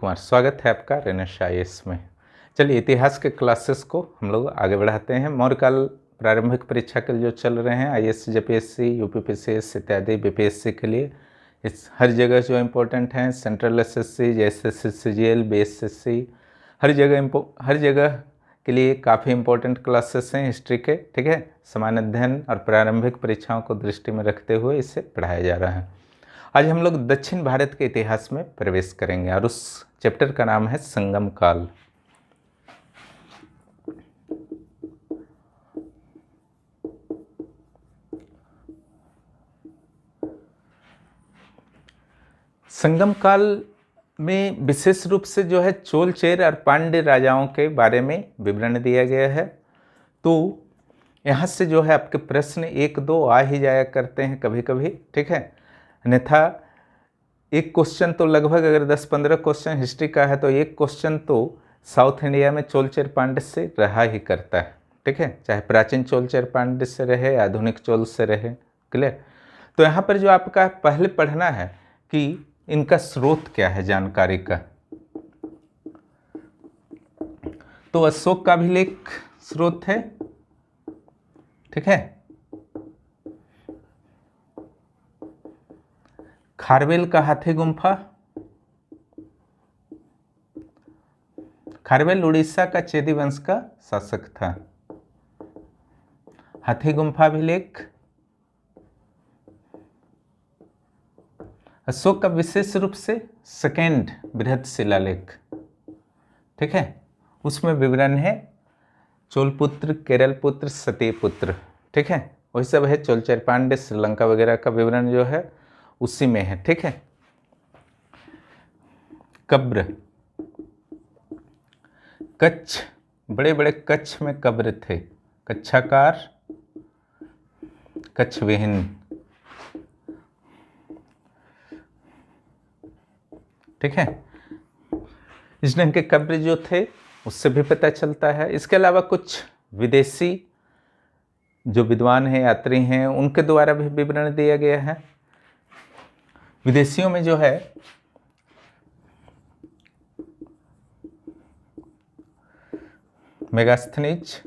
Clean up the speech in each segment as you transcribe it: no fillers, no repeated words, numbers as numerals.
कुमार, स्वागत है आपका रेनेश IAS में। चलिए इतिहास के क्लासेस को हम लोग आगे बढ़ाते हैं। मौर्यकाल प्रारंभिक परीक्षा के लिए जो चल रहे हैं IAS, JPSC, UPPCS इत्यादि BPSC के लिए इस हर जगह जो इम्पोर्टेंट हैं, central SSC, JSSC, CGL, BSSC, हर जगह के लिए काफ़ी इम्पोर्टेंट क्लासेस हैं हिस्ट्री के। ठीक है, समान अध्ययन और प्रारंभिक परीक्षाओं को दृष्टि में रखते हुए इसे पढ़ाया जा रहा है। आज हम लोग दक्षिण भारत के इतिहास में प्रवेश करेंगे और उस चैप्टर का नाम है संगम काल। संगम काल में विशेष रूप से जो है चोल, चेर और पांड्य राजाओं के बारे में विवरण दिया गया है। तो यहाँ से जो है आपके प्रश्न 1-2 आ ही जाया करते हैं कभी कभी। ठीक है, अन्यथा एक क्वेश्चन तो लगभग, अगर 10-15 क्वेश्चन हिस्ट्री का है तो एक क्वेश्चन तो साउथ इंडिया में चोल, चेर, पांड्य से रहा ही करता है। ठीक है, चाहे प्राचीन चोल, चेर, पांड्य से रहे, आधुनिक चोल से रहे। क्लियर। तो यहाँ पर जो आपका पहले पढ़ना है कि इनका स्रोत क्या है जानकारी का। तो अशोक का अभिलेख स्रोत है। ठीक है, खारवेल का हाथी गुम्फा, खारवेल उड़ीसा का चेदी वंश का शासक था। हाथी गुम्फा अभिलेख। अशोक का विशेष रूप से सेकेंड बृहद शिलालेख। ठीक है, उसमें विवरण है चोलपुत्र, केरलपुत्र, सतीपुत्र। ठीक है, वही सब है। चोल, चेर, पांड्य, श्रीलंका वगैरह का विवरण जो है उसी में है। ठीक है, कब्र, कच्छ, बड़े बड़े कच्छ में कब्र थे। कच्छाकार, कच्छ विहीन। ठीक है, इस ढंग के कब्र जो थे उससे भी पता चलता है। इसके अलावा कुछ विदेशी जो विद्वान हैं, यात्री हैं, उनके द्वारा भी विवरण दिया गया है। विदेशियों में जो है मेगास्थनीज,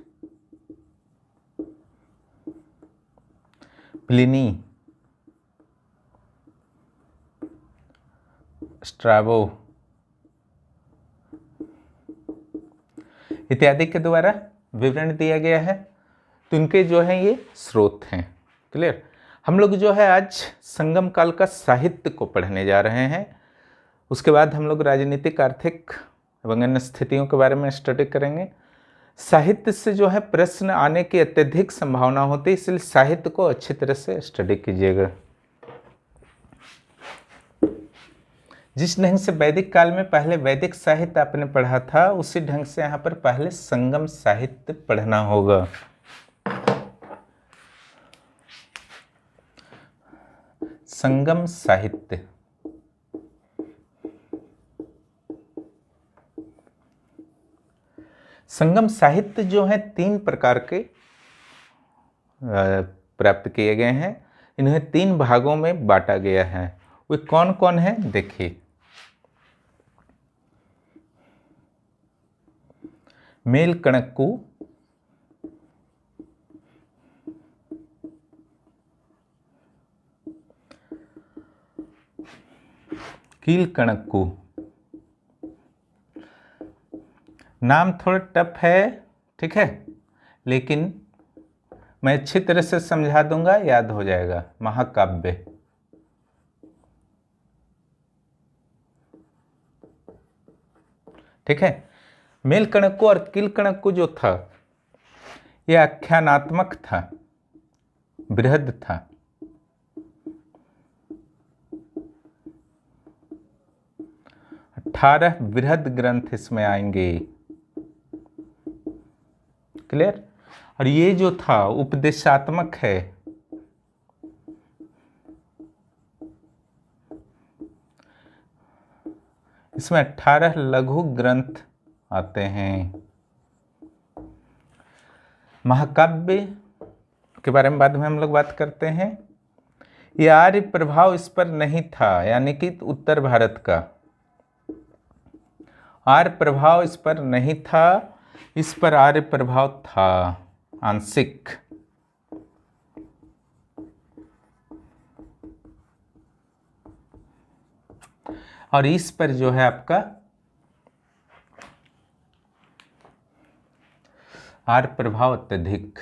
प्लिनी, स्ट्राबो इत्यादि के द्वारा विवरण दिया गया है। तो इनके जो है ये स्रोत हैं। क्लियर। हम लोग जो है आज संगम काल का साहित्य को पढ़ने जा रहे हैं। उसके बाद हम लोग राजनीतिक, आर्थिक एवं अन्य स्थितियों के बारे में स्टडी करेंगे। साहित्य से जो है प्रश्न आने की अत्यधिक संभावना होती है, इसलिए साहित्य को अच्छी तरह से स्टडी कीजिएगा। जिस ढंग से वैदिक काल में पहले वैदिक साहित्य आपने पढ़ा था, उसी ढंग से यहाँ पर पहले संगम साहित्य पढ़ना होगा। संगम साहित्य। संगम साहित्य जो है 3 प्रकार के प्राप्त किए गए हैं। इन्हें 3 भागों में बांटा गया है। वे कौन कौन है देखिए। मेलकणक्कु, कीलकणक्कु। नाम थोड़ा टफ है, ठीक है, लेकिन मैं अच्छी तरह से समझा दूंगा, याद हो जाएगा। महाकाव्य। ठीक है, मेलकणक्कु और कीलकणक्कु जो था यह आख्यानात्मक था, बृहद था। अठारह बृहद ग्रंथ इसमें आएंगे। क्लियर। और ये जो था उपदेशात्मक है। इसमें 18 लघु ग्रंथ आते हैं। महाकाव्य के बारे में बाद में हम लोग बात करते हैं। ये आर्य प्रभाव इस पर नहीं था, यानी कि उत्तर भारत का। आर्य प्रभाव इस पर नहीं था, इस पर आर्य प्रभाव था आंशिक। और इस पर जो है आपका आर्य प्रभाव अत्यधिक।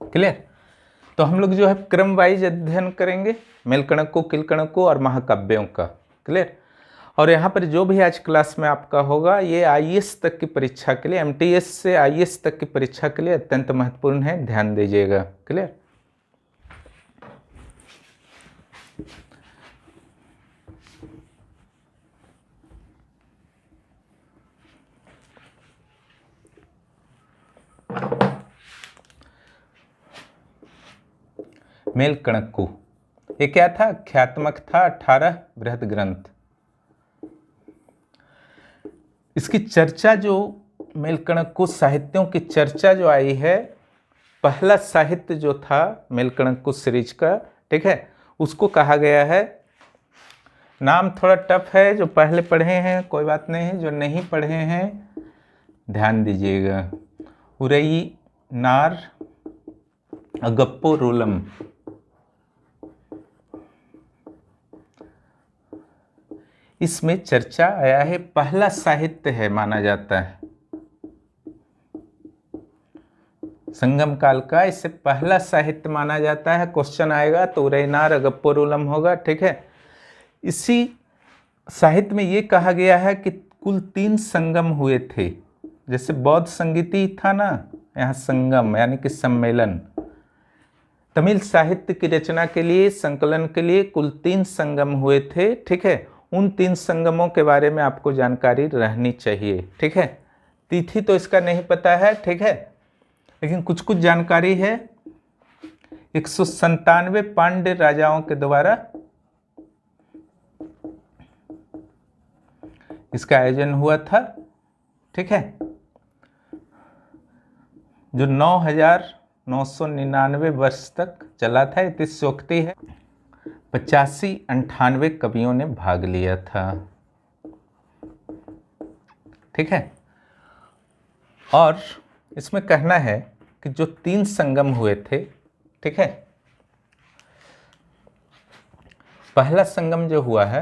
क्लियर? तो हम लोग जो है क्रम वाइज अध्ययन करेंगे मेलकणकों, किलकणकों और महाकाव्यों का। क्लियर? और यहाँ पर जो भी आज क्लास में आपका होगा ये आईएएस तक की परीक्षा के लिए, एमटीएस से आईएएस तक की परीक्षा के लिए अत्यंत महत्वपूर्ण है, ध्यान दीजिएगा। क्लियर? मेलकणकों ये क्या था? ख्यात्मक था, 18 बृहद ग्रंथ। इसकी चर्चा जो मेलकणकों साहित्यों की चर्चा जो आई है, पहला साहित्य जो था मेलकणकों सीरीज का, ठीक है, उसको कहा गया है, नाम थोड़ा टफ है, जो पहले पढ़े हैं कोई बात नहीं है, जो नहीं पढ़े हैं ध्यान दीजिएगा। उरई नार अगप्पो रोलम, इसमें चर्चा आया है, पहला साहित्य है माना जाता है संगम काल का, इसे पहला साहित्य माना जाता है। क्वेश्चन आएगा तो उरैनार अगप्पोरुलम होगा, ठीक है। इसी साहित्य में ये कहा गया है कि कुल 3 संगम हुए थे, जैसे बौद्ध संगीति था ना, यहाँ संगम यानी कि सम्मेलन। तमिल साहित्य की रचना के लिए, संकलन के लिए कुल 3 संगम हुए थे, ठीक है। उन 3 संगमों के बारे में आपको जानकारी रहनी चाहिए, ठीक है। तिथि तो इसका नहीं पता है, ठीक है, लेकिन कुछ कुछ जानकारी है। 197 पांड्य राजाओं के द्वारा इसका आयोजन हुआ था, ठीक है, जो 9,999 वर्ष तक चला था। इतिश्योक्ति है 85-98 कवियों ने भाग लिया था, ठीक है। और इसमें कहना है कि जो 3 संगम हुए थे, ठीक है, पहला संगम जो हुआ है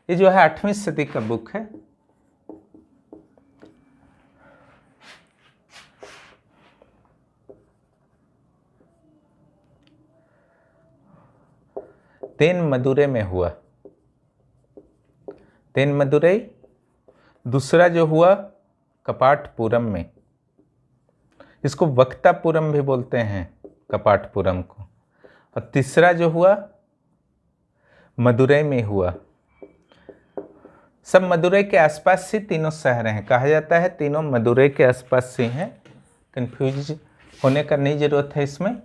ये जो है 8वीं सदी का बुक है। तेन मदुरै में हुआ, तेन मदुरै। दूसरा जो हुआ कपाटपुरम में, इसको वक्तापुरम भी बोलते हैं कपाटपुरम को। और तीसरा जो हुआ मदुरै में हुआ। सब मदुरै के आसपास से तीनों शहर हैं, कहा जाता है तीनों मदुरै के आसपास से हैं, कंफ्यूज होने का नहीं जरूरत है इसमें।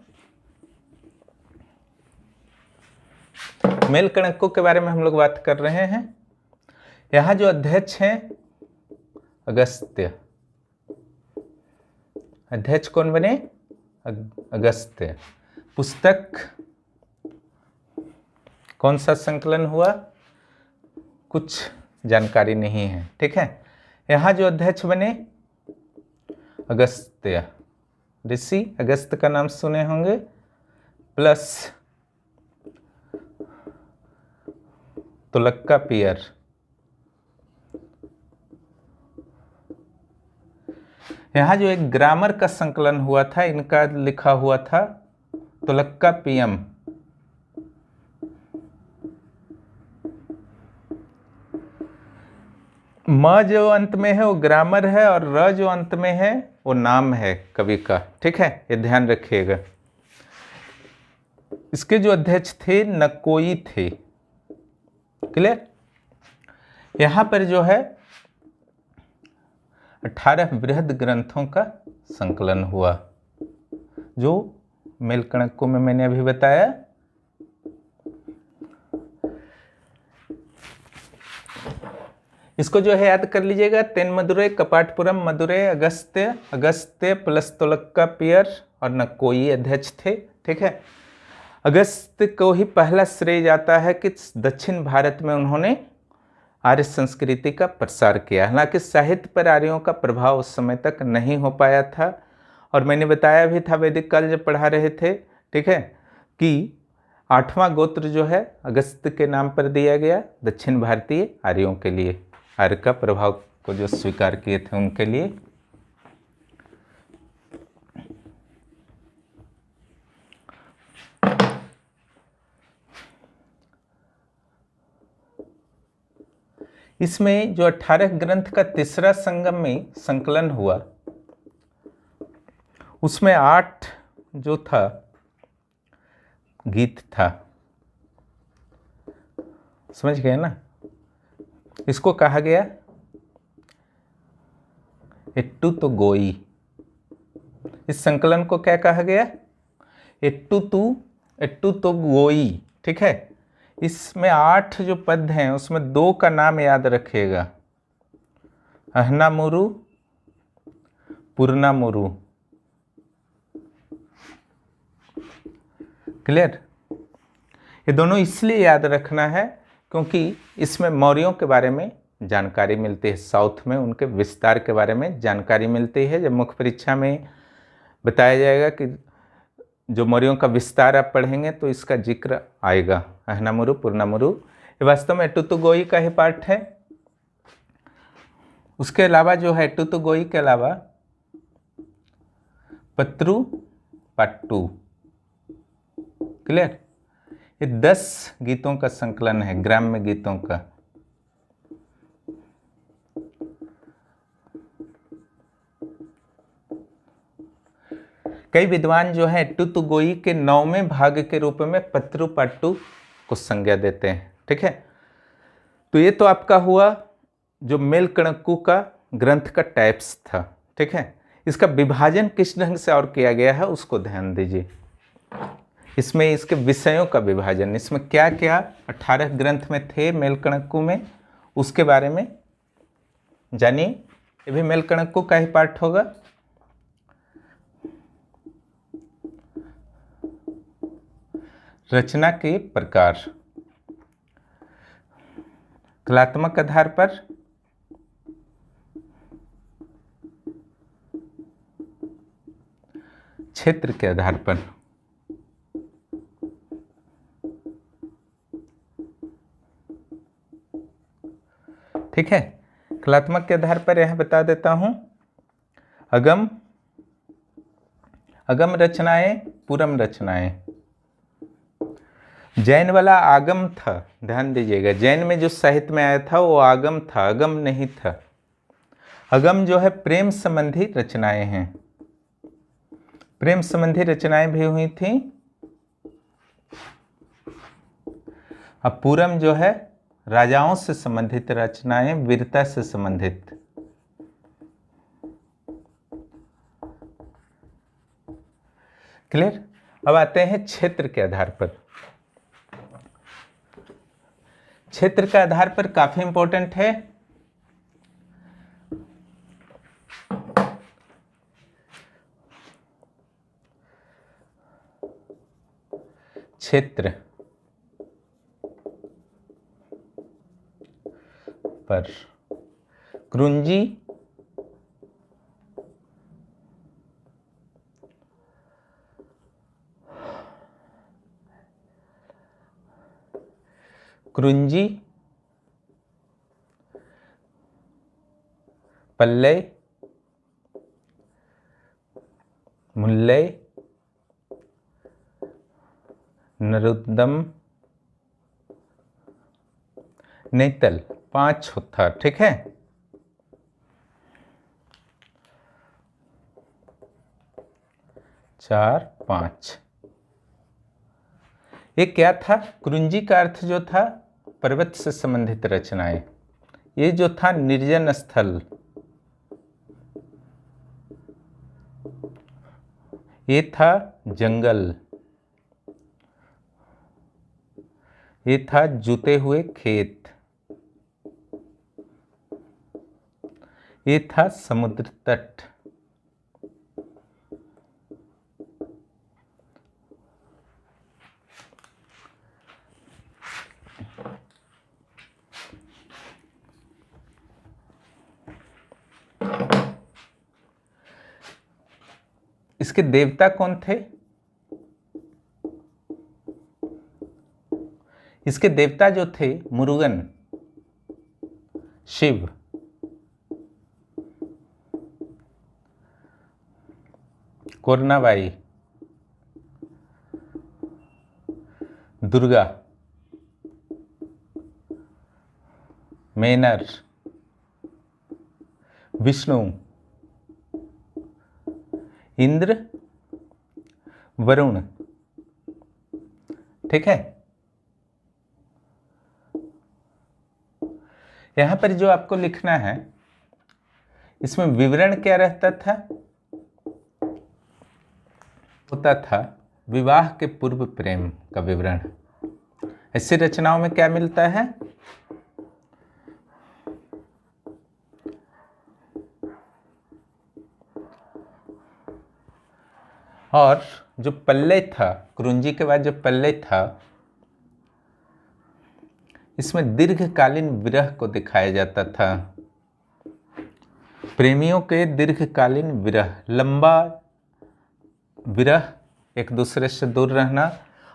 मेलकणकों के बारे में हम लोग बात कर रहे हैं। यहाँ जो अध्यक्ष हैं अगस्त्य, अध्यक्ष कौन बने? अगस्त्य। पुस्तक कौन सा संकलन हुआ? कुछ जानकारी नहीं है, ठीक है। यहाँ जो अध्यक्ष बने अगस्त्य ऋषि, अगस्त्य का नाम सुने होंगे, प्लस तुलक्कापियर। यहाँ जो एक ग्रामर का संकलन हुआ था, इनका लिखा हुआ था तुलक्कापियम। म जो अंत में है वो ग्रामर है, और र जो अंत में है वो नाम है कवि का, ठीक है, ये ध्यान रखिएगा। इसके जो अध्यक्ष थे नकोई थे, क्लियर। यहाँ पर जो है 18 बृहद ग्रंथों का संकलन हुआ, जो मेलकणकों में मैंने अभी बताया। इसको जो है याद कर लीजिएगा, तेन मदुरै, कपाटपुरम, मदुरै, अगस्त्य, अगस्त्य प्लस तुलक्कापियर और नकोई अध्यक्ष थे, ठीक है। अगस्त को ही पहला श्रेय जाता है कि दक्षिण भारत में उन्होंने आर्य संस्कृति का प्रसार किया। हालांकि साहित्य पर आर्यों का प्रभाव उस समय तक नहीं हो पाया था, और मैंने बताया भी था वैदिक काल जब पढ़ा रहे थे, ठीक है, कि 8वां गोत्र जो है अगस्त के नाम पर दिया गया दक्षिण भारतीय आर्यों के लिए, आर्य का प्रभाव को जो स्वीकार किए थे उनके लिए। इसमें जो 18 ग्रंथ का तीसरा संगम में संकलन हुआ, उसमें 8 जो था गीत था, समझ गए ना। इसको कहा गया एट्टू तो गोई। इस संकलन को क्या कहा गया? एट्टू तो गोई, ठीक है। इसमें 8 जो पद हैं उसमें 2 का नाम याद रखिएगा, अहनामुरु, पुरनामुरु। क्लियर? ये दोनों इसलिए याद रखना है क्योंकि इसमें मौर्यों के बारे में जानकारी मिलती है, साउथ में उनके विस्तार के बारे में जानकारी मिलती है। जब मुख्य परीक्षा में बताया जाएगा कि जो मौर्यों का विस्तार आप पढ़ेंगे तो इसका जिक्र आएगा, अहनामुरु, पुरनामुरु। ये वास्तव में एट्टुतुगोई का ही पार्ट है। उसके अलावा जो है एट्टुतुगोई के अलावा पत्रु पाट्टू, क्लियर? ये 10 गीतों का संकलन है, ग्राम्य गीतों का। कई विद्वान जो है एट्टुतुगोई के 9वें भाग के रूप में पत्रु पाट्टू को संज्ञा देते हैं, ठीक है। तो ये तो आपका हुआ जो मेलकणक्कु का ग्रंथ का टाइप्स था, ठीक है। इसका विभाजन किस ढंग से और किया गया है उसको ध्यान दीजिए। इसमें इसके विषयों का विभाजन, इसमें क्या क्या 18 ग्रंथ में थे मेलकणक्कु में, उसके बारे में जानिए। ये भी मेलकणक्कु का ही पार्ट होगा। रचना के प्रकार, कलात्मक आधार पर, क्षेत्र के आधार पर। ठीक है, कलात्मक के आधार पर यह बता देता हूं, अगम रचनाएं, पूरम रचनाएं। जैन वाला आगम था, ध्यान दीजिएगा। जैन में जो साहित्य में आया था वो आगम था, अगम नहीं था। अगम जो है प्रेम संबंधी रचनाएं हैं, प्रेम संबंधी रचनाएं भी हुई थी। अब पूरम जो है राजाओं से संबंधित रचनाएं, वीरता से संबंधित। क्लियर? अब आते हैं क्षेत्र के आधार पर। क्षेत्र के आधार पर काफी इंपॉर्टेंट है। क्षेत्र पर कुरुंजी, पल्लय, मुल्लय, नरोत्तम, नेतल, 5 होता, ठीक है। चार, 5। ये क्या था? कुरुंजी का अर्थ जो था पर्वत से संबंधित रचनाएं। ये जो था निर्जन स्थल, ये था जंगल, ये था जुते हुए खेत, ये था समुद्र तट, इसके देवता कौन थे? इसके देवता जो थे मुरुगन, शिव, कोरनाबाई, दुर्गा, मेनर, विष्णु, इंद्र, वरुण। ठीक है, यहां पर जो आपको लिखना है इसमें विवरण क्या रहता था? होता था विवाह के पूर्व प्रेम का विवरण। ऐसी रचनाओं में क्या मिलता है? और जो पल्ले था, कुरुंजी के बाद जो पल्ले था, इसमें दीर्घकालीन विरह को दिखाया जाता था। प्रेमियों के दीर्घकालीन विरह, लंबा विरह, एक दूसरे से दूर रहना।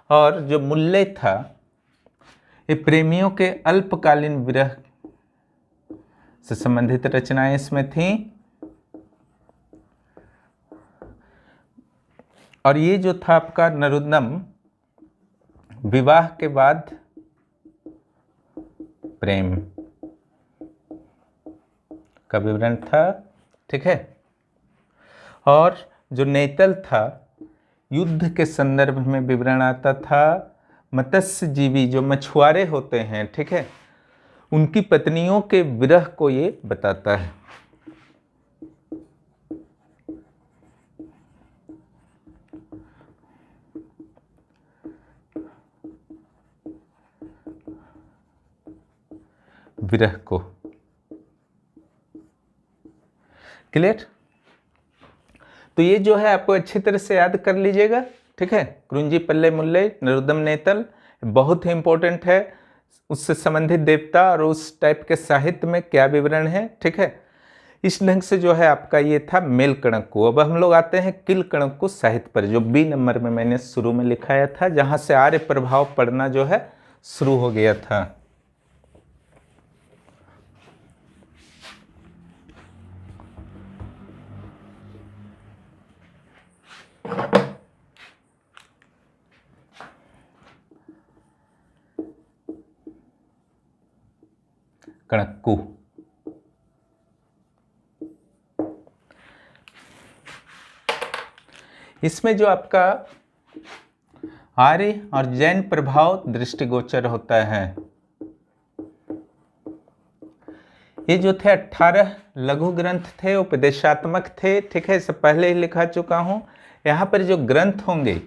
और जो मुल्ले था, ये प्रेमियों के अल्पकालीन विरह से संबंधित रचनाएं इसमें थीं। और ये जो था आपका नरोत्तम, विवाह के बाद प्रेम का विवरण था। ठीक है, और जो नेतल था, युद्ध के संदर्भ में विवरण आता था। मत्स्यजीवी जो मछुआरे होते हैं, ठीक है, उनकी पत्नियों के विरह को ये बताता है। विरह को। क्लियर? तो ये जो है आपको अच्छी तरह से याद कर लीजिएगा। ठीक है, कुरुंजी, पल्ले, मुल्ले, नरोत्तम, नेतल बहुत ही इंपॉर्टेंट है। उससे संबंधित देवता और उस टाइप के साहित्य में क्या विवरण है। ठीक है, इस ढंग से जो है आपका ये था मेल कणक्कु। अब हम लोग आते हैं किल कणक्कु साहित्य पर, जो बी नंबर में मैंने शुरू में लिखाया था, जहां से आर्य प्रभाव पढ़ना जो है शुरू हो गया था। कणक्कु, इसमें जो आपका आर्य और जैन प्रभाव दृष्टिगोचर होता है। ये जो थे 18 लघु ग्रंथ थे, उपदेशात्मक थे। ठीक है, इससे पहले ही लिखा चुका हूं। यहां पर जो ग्रंथ होंगे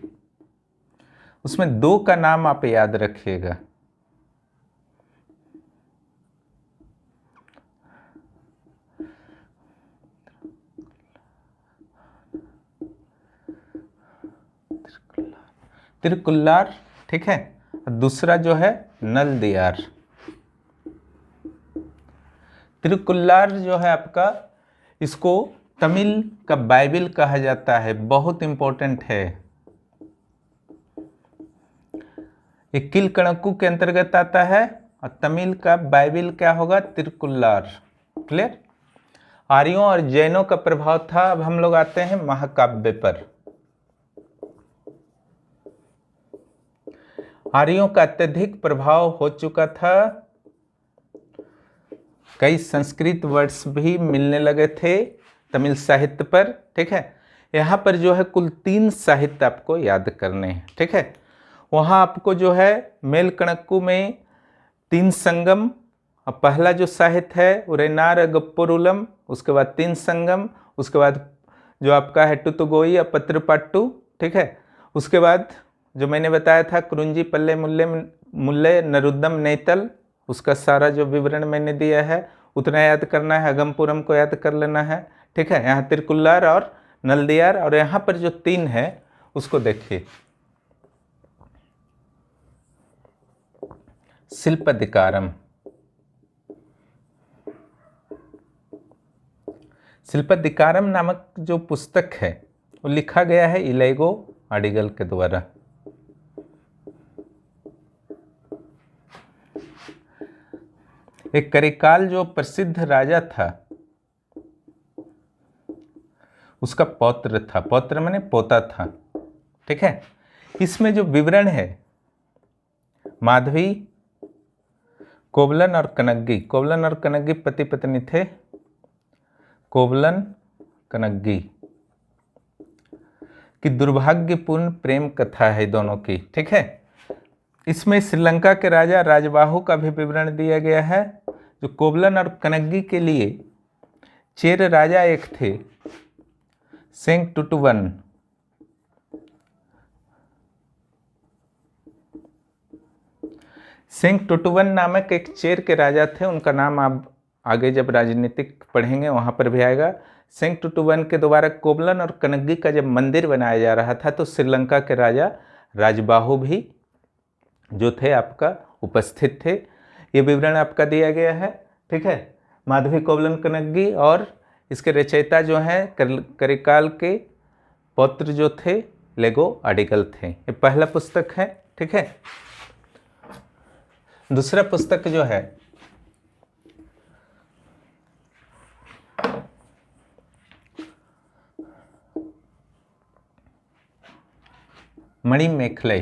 उसमें 2 का नाम आप याद रखिएगा। तिरुकुल्लार, ठीक है, दूसरा जो है नलदियार। तिरुकुल्लार जो है आपका, इसको तमिल का बाइबिल कहा जाता है, बहुत इंपॉर्टेंट है। ये किल कणक्कु के अंतर्गत आता है और तमिल का बाइबिल क्या होगा? तिरुकुल्लार। क्लियर? आर्यों और जैनों का प्रभाव था। अब हम लोग आते हैं महाकाव्य पर। आर्यों का अत्यधिक प्रभाव हो चुका था। कई संस्कृत वर्ड्स भी मिलने लगे थे तमिल साहित्य पर। ठीक है, यहाँ पर जो है कुल 3 साहित्य आपको याद करने हैं। ठीक है, वहाँ आपको जो है मेल कणक्कु में 3 संगम, और पहला जो साहित्य है उरेनार अगप्पोरुलम, उसके बाद 3 संगम, उसके बाद जो आपका है टुतुगोई और पत्रपाट्टू। ठीक है, उसके बाद जो मैंने बताया था कुरुंजी, पल्ले, मुल्ले, नरोत्तम, नेतल, उसका सारा जो विवरण मैंने दिया है उतना याद करना है। अगमपुरम को याद कर लेना है। ठीक है, यहाँ तिरुकुल्लार और नलदियार, और यहाँ पर जो 3 है उसको देखिए। शिल्पदिकारम, शिल्पदिकारम नामक जो पुस्तक है वो लिखा गया है इलैगो अडिगल के द्वारा। एक करिकाल जो प्रसिद्ध राजा था उसका पौत्र था, पौत्र माने पोता था, ठीक है। इसमें जो विवरण है माधवी, कोवलन और कनग्गी, कोवलन और कनग्गी पति पत्नी थे, कोवलन कनग्गी की दुर्भाग्यपूर्ण प्रेम कथा है दोनों की, ठीक है। इसमें श्रीलंका के राजा राजबाहु का भी विवरण दिया गया है। जो कोवलन और कनग्गी के लिए चेर राजा एक थे, सेंगटुटुवन, सेंगटुटुवन नामक एक चेर के राजा थे। उनका नाम आप आगे जब राजनीतिक पढ़ेंगे वहाँ पर भी आएगा। सेंगटुटुवन के द्वारा कोवलन और कनग्गी का जब मंदिर बनाया जा रहा था तो श्रीलंका के राजा राजबाहु भी जो थे आपका उपस्थित थे। ये विवरण आपका दिया गया है, ठीक है। माधवी, कोवलन, कनग्गी और इसके रचयिता जो हैं करिकाल के पौत्र जो थे इलैगो अडिगल थे। ये पहला पुस्तक है, ठीक है। दूसरा पुस्तक जो है मणिमेखले।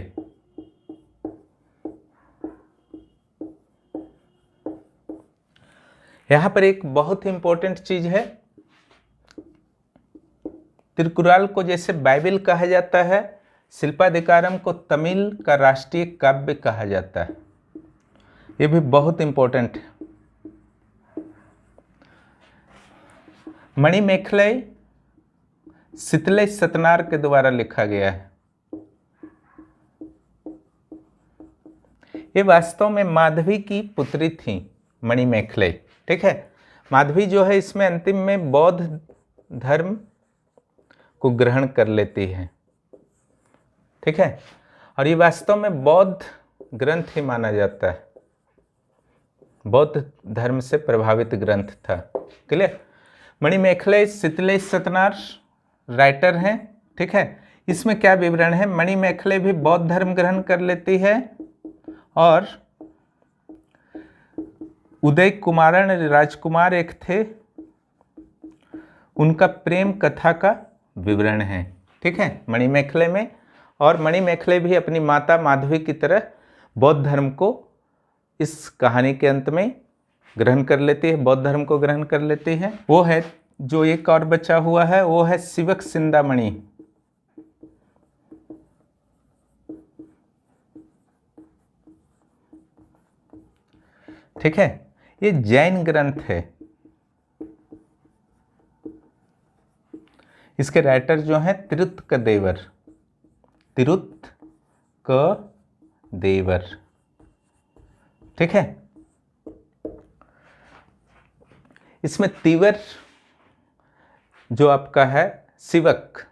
यहां पर एक बहुत ही इंपॉर्टेंट चीज है, तिरुकुराल को जैसे बाइबिल कहा जाता है, शिल्पाधिकारम को तमिल का राष्ट्रीय काव्य कहा जाता है। ये भी बहुत इंपॉर्टेंट है। मणिमेखले सितले सतनार के द्वारा लिखा गया है। ये वास्तव में माधवी की पुत्री थी मणिमेखले, ठीक है। माधवी जो है इसमें अंतिम में बौद्ध धर्म को ग्रहण कर लेती है, ठीक है। और ये वास्तव में बौद्ध ग्रंथ ही माना जाता है, बौद्ध धर्म से प्रभावित ग्रंथ था, क्लियर। मणिमेखले सितले सतनार राइटर हैं, ठीक है। इसमें क्या विवरण है, मणिमेखले भी बौद्ध धर्म ग्रहण कर लेती है और उदय कुमारण राजकुमार एक थे, उनका प्रेम कथा का विवरण है, ठीक है, मणिमेखले में। और मणिमेखले भी अपनी माता माधवी की तरह बौद्ध धर्म को इस कहानी के अंत में ग्रहण कर लेती है, बौद्ध धर्म को ग्रहण कर लेती है। वो है जो एक और बचा हुआ है, वो है शिवक सिंदामणि, ठीक है। ये जैन ग्रंथ है। इसके राइटर जो हैं तिरुत्कदेवर, तिरुत्कदेवर, ठीक है। इसमें तीवर जो आपका है शिवक,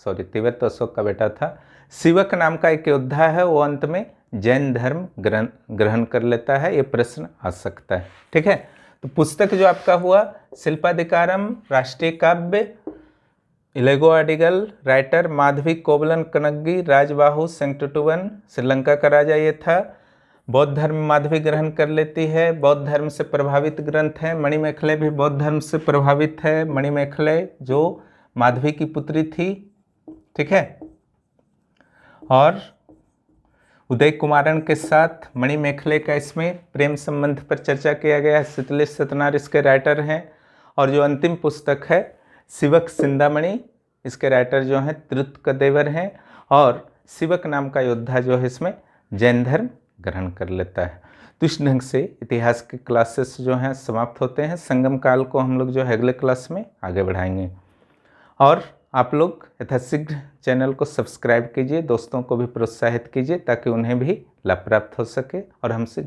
सॉरी तीवर तो अशोक का बेटा था, शिवक नाम का एक योद्धा है, वो अंत में जैन धर्म ग्रहण कर लेता है। ये प्रश्न आ सकता है, ठीक है। तो पुस्तक जो आपका हुआ शिल्पाधिकारम राष्ट्रीय काव्य, इलैगो अडिगल, राइटर माधवी, कोवलन कनग्गी, राजबाहु, सेंगटुटुवन, श्रीलंका का राजा ये था। बौद्ध धर्म माधवी ग्रहण कर लेती है, बौद्ध धर्म से प्रभावित ग्रंथ है। मणिमेखले भी बौद्ध धर्म से प्रभावित है। मणिमेखले जो माधवी की पुत्री थी, ठीक है। और उदय कुमारन के साथ मणिमेखले का इसमें प्रेम संबंध पर चर्चा किया गया है। सितले सतनार इसके राइटर हैं। और जो अंतिम पुस्तक है शिवक सिंदामणि, इसके राइटर जो हैं तिरुत्कदेवर हैं। और शिवक नाम का योद्धा जो है इसमें जैन धर्म ग्रहण कर लेता है। तो इस ढंग से इतिहास के क्लासेस जो हैं समाप्त होते हैं। संगम काल को हम लोग जो है अगले क्लास में आगे बढ़ाएंगे। और आप लोग यथाशीघ्र चैनल को सब्सक्राइब कीजिए, दोस्तों को भी प्रोत्साहित कीजिए ताकि उन्हें भी लाभ प्राप्त हो सके और हमसे